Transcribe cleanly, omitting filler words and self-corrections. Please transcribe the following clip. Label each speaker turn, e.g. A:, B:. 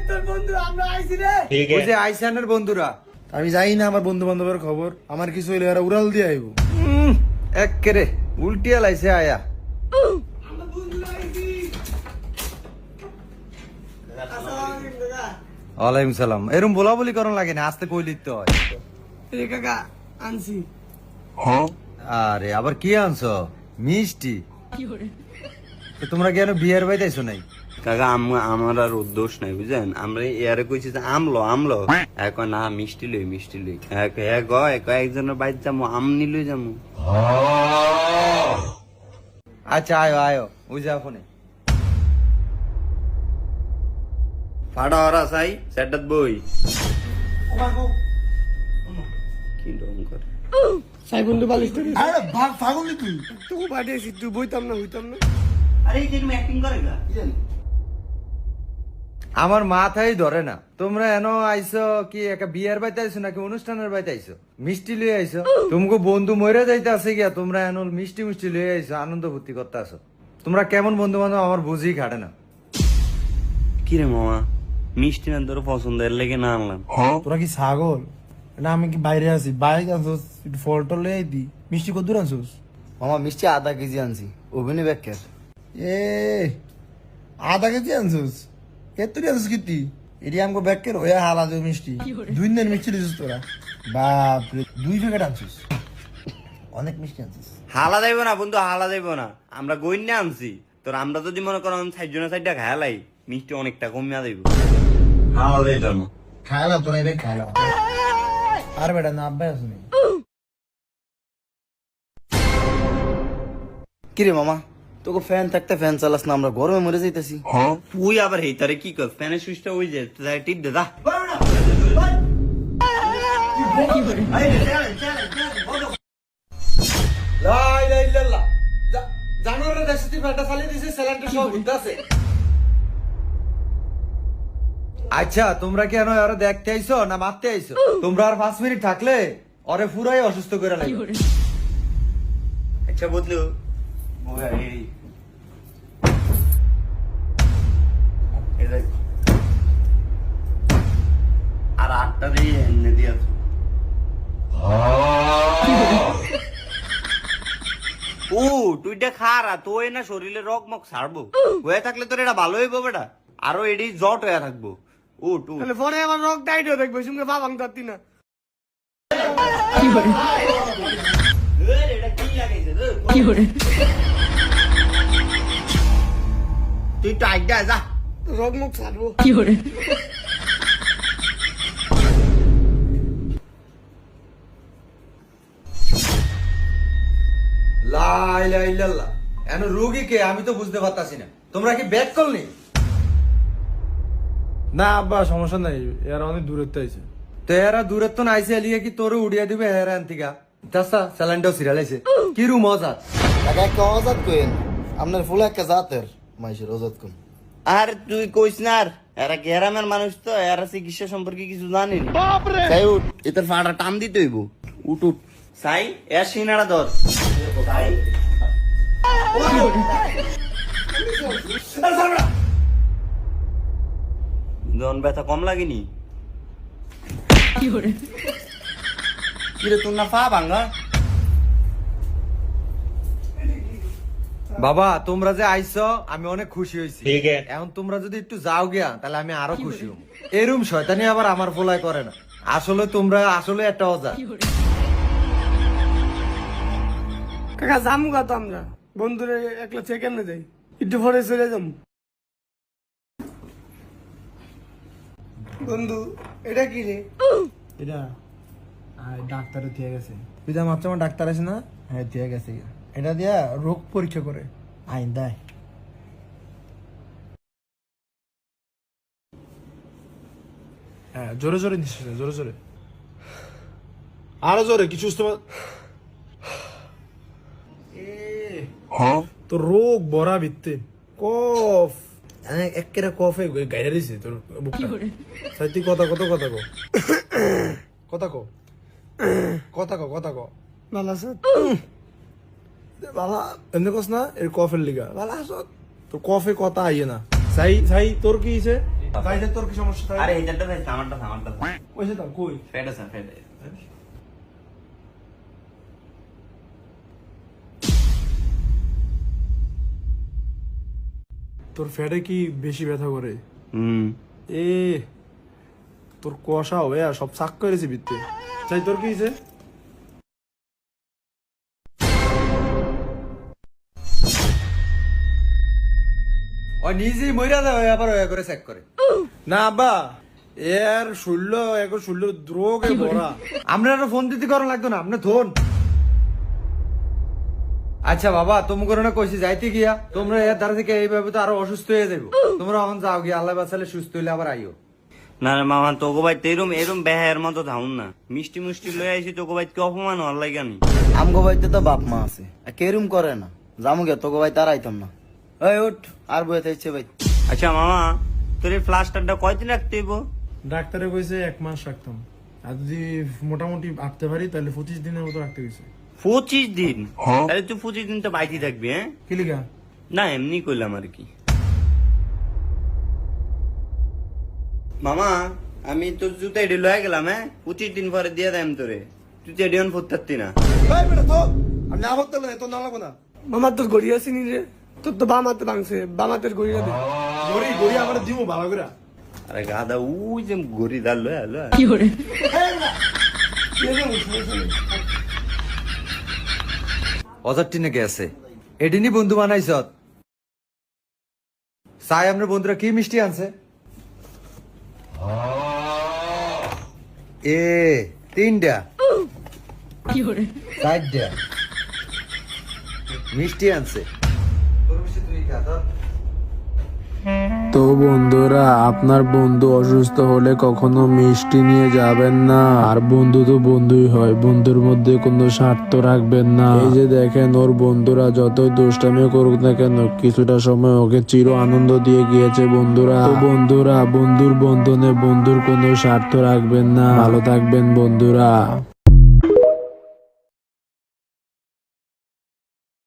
A: তোর বন্ধু আমরা আইছি রে।
B: ওই যে আইসানের বন্ধুরা,
C: আমি জানি না আমার বন্ধু বান্ধবের খবর, আমার কিছু হইলে এরা উড়াল দিয়ে আইব।
B: একেরে উল্টিয়া লাইছে আয়া।
A: আমরা বন্ধুরা আইছি। আসসালামু আলাইকুম কাকা।
B: ওয়ালাইকুম সালাম। এরম বলা বলি করন লাগে না, আস্তে কই লিখতে হয়।
A: এই কাকা আনছি।
B: আরে আবার কি আনছো? মিষ্টি। তো তোমরা কেন বিয়ের বাইতে আইছো নাই?
D: কাকা আমার আর দোষ নাই বুঝেন, আমরা এয়ারে কইছি যে আমলো এখন না মিষ্টি লই একজনের বাইরে যাবো আম নিলই যাবো।
B: আচ্ছা আয়ো আয়ো, ওই যা ফোনে।
D: ফাটা হরা চাই সেটাত বই কি রকম করে
A: সাই বন্ধু বালিশ ধরে।
C: আরে পাগল তুই।
A: তুই পাঠিয়েছি, তুই বইতাম না হইতাম না।
D: আরে এই যে তুমি অ্যাক্টিং করে গা
B: আমার মাথায় ধরে না, তোমরা এনো আইছো কি একটা বিয়ের বাইতে আইছো নাকি অনুষ্ঠানের বাইতে আইছো? মিষ্টি লয়ে আইছো, তোমাকে বন্ধু মরে যাইতে আছে গিয়া তোমরা এনো মিষ্টি মিষ্টি লয়ে আইছো, আনন্দ ফুর্তি করতে আসো। তোমরা কেমন বন্ধু বান্ধব আমার বুঝি খাটে না।
D: কিরে মামা মিষ্টি না তোর পছন্দের লেগে না আনলাম।
C: তোরা কি ছাগল না? আমি কি বাইরে আছি, বাইরে আনছোস একটু ফল টল লই দি। মিষ্টি কত দূর আনছোস?
E: মামা মিষ্টি আধা কেজি আনছি, ওভেনে ব্যাকের।
C: এ আধা কেজি আনছোস? কেতরি আনছোস কিতি? এটি আমাকে ব্যাকের ওয়া হালা যে মিষ্টি 2 দিন মিষ্টি দিছিস তোরা। বাপ রে, 2 প্যাকেট আনছিস, অনেক মিষ্টি আনছিস।
D: হালা যাইব না বন্ধু, হালা যাইব না, আমরা গইন্যা আনছি। তোর আমরা যদি মনে করো সাইজনে সাইডটা খায়ালাই মিষ্টি অনেকটা কমিয়া যাইব। হালা যাইব না,
C: খাইলাম তোরা, এবার খাইলাম। আর বেটা না আব্বাই আসুনি।
E: কিরে মামা, তোকে ফ্যান থাকতে ফ্যান চালাস না, আমরা গরমে মরে যাইতেছি।
D: তুই আবার হেইতারে কি কর? ফ্যানের সুইচটা ওই যে টিপ দে দা।
B: লা ইলাহা ইল্লাল্লাহ। জানোরে দেশে তুই ফ্যানটা চালিয়ে দিছিস, স্যালান্ডে সব বুদ্ধ আছে। আচ্ছা তোমরা কি এনো আরো দেখতে আইছো না মারতে আইছো? তোমরা আর 5 মিনিট থাকলে ওরে পুরাই অসুস্থ করে লাগবে।
D: আচ্ছা বদলু আর 8টা দিয়ে এনে দিয়া ও তুইটা খারা তুই না শরীরে রক মক ছাড়বো হয়ে থাকলে তোর এটা ভালো হইব বেটা, আরো এডি জট হয়ে থাকবো। ও টু
A: তাহলে পরে আমার রক টাইট হয়ে দেখবে, সঙ্গে বাবাং ধরতি না।
D: তুই টাইট দে যা,
A: রক মুখ ছাড়বো।
B: লা ইলাহা ইল্লাল্লাহ। এনো রোগী কে আমি তো বুঝতে পারতাছি না। তোমরা কি ব্যাক করনি?
C: না আব্বা সমস্যা নাই, এরা অনেক দূরত্ব আছে।
B: তো এরা দূরের তো নাইছে এলিয়ে কি তোরে উড়িয়ে দিবে হেরা আন্তিকা। চাচা স্যালান্ডেও সিরিয়ালাইছে কি রু মজা।
E: টাকা একটা অজাত কইন, আপনার ফুল একটা জাতের মাইশের অজাত কোন।
D: আর তুই কইস না, আর এরা গ্রামের মানুষ তো, এরা চিকিৎসা সম্পর্কে কিছু জানি না।
E: তাই উঠ, এটার ফাটা টান দিতে হইব। উঠ উঠ।
D: সাই এর সিনারা ধর। জন ব্যথা কম লাগেনি? কিরে তোর না পা ভাঙ্গা?
B: বাবা তোমরা যে আইছো আমি অনেক খুশি হয়েছি। এখন তোমরা যদি একটু যাও গিয়া তাহলে আমি আরো খুশি হব। এরম শয়তানি আবার আমার ফোলায় করে না। আসলে তোমরা আসলে একটা অজা।
A: কাকা যামু গা তো আমরা বন্ধুরে একলা চেয়ে কেমনে যাই, একটু পরে চলে যাবো। বন্ধু এটা কি রে?
C: এটা ডাক্তারে দিয়ে গেছে। তুই যা মাপছে আমার ডাক্তার আছে না? হ্যাঁ দিয়ে গেছে। এটা দিয়া রোগ পরীক্ষা করে আইন দেয়। হ্যাঁ জোরে জোরে নিশ্চিত, জোরে জোরে, আরো জোরে, কিছু তোর রোগ বড়া ভিত্তে কফ একেরা কফে গাইরা দিছে তোর বুকটা। তুই কথা কত কথা কো, কথা কো, কথা কো, কথা কো।
A: ভালো আছে
C: বাবা এমনি কস না, এর কফের লিগা ভালো আস। তোর কফে কথা আইয়ে না। সাই সাই তোর কি হইছে? তাই যে তোর কি সমস্যা তাই
D: আরে এইটা আমারটা
C: ওইসে দাও কই
D: ফেড আছে ফেড।
C: তোর ফ্যাটে কি বেশি ব্যথা করে
D: হুম।
C: এ তোর কষা হবে আর সব চাক করেছে বিত্তে চাই তোর কি হয়েছে
B: ও নিজেই মইরা যায় আবার ওয়া করে চেক করে।
C: না আব্বা এর শৈল্য এখন শৈল্য দ্রোগে ভরা
B: আপনারা ফোন দিতে করা লাগতো না, আপনি ধন। আচ্ছা বাবা, তোমাকে না কইছি যাইতে গিয়া তোমরা এর দ্বারা থেকে এইভাবে তো আরো অসুস্থ হয়ে যাবো। তোমরা এখন যাও গিয়া, আল্লাহ বাঁচালে সুস্থ হইলে আবার আইও।
D: না রে মামা, তোকে ভাই তো এরম বেহায়ের মতো ধাউন না। মিষ্টি মুষ্টি লয়ে আইছি, তোকে ভাই কি অপমান হওয়ার লাগে নি?
E: আমগো বাড়িতে তো বাপ মা আছে আর কেরুম করে না জামু গে তোকে ভাই তার আইতাম না। ওই উঠ আর বইতে ইচ্ছে ভাই।
D: আচ্ছা মামা, তোর এই প্লাস্টারটা কয়দিন রাখতে হইব?
C: ডাক্তারে কইছে 1 মাস রাখতাম আর যদি মোটামুটি আটতে পারি তাহলে 25 দিনের মতো রাখতে গেছে
D: 25 দিন? তাহলে তুই 25 দিন তো বাইতে থাকবি। হ্যাঁ
C: কি লিগা
D: না, এমনি কইলাম আর কি। মামা, আমি তোর জুতা এডি লয়ে গেলাম। 25 দিন পরে দিয়ে দেয় তোরে, তুই তো এডিয়ন ফুটতারতি না।
C: ভাই বেটা তো আমি না বলতে না তো না লাগবো না
A: মামার তোর গড়ি আসিনি রে, তোর তো বাম হাতে ভাঙছে, বাম হাতের গড়িটা দে।
C: গড়ি গড়ি আমার দিমু ভালো করে
D: আরে গাদা, ওই যে গড়ি দাল লয়ে আলো।
B: অজারটি নাকি আছে এডিনি বন্ধু বানাইছ। চাই আপনার বন্ধুরা কি মিষ্টি আনছে? এ 3টা 4টা মিষ্টি আনছে।
F: তো বন্ধুরা, আপনার বন্ধু অসুস্থ হলে কখনো মিষ্টি নিয়ে যাবেন না। আর বন্ধু তো বন্ধুই হয়, বন্ধুর মধ্যে কোনো স্বার্থ রাখবেন না। এই যে দেখেন, ওর বন্ধুরা যতই দুষ্টামি করুক না কেন, কিছুটা সময় ওকে চির আনন্দ দিয়ে গিয়েছে বন্ধুরা। তো বন্ধুরা, বন্ধুর বন্ধনে বন্ধুর কোনো স্বার্থ রাখবেন না। ভালো থাকবেন বন্ধুরা।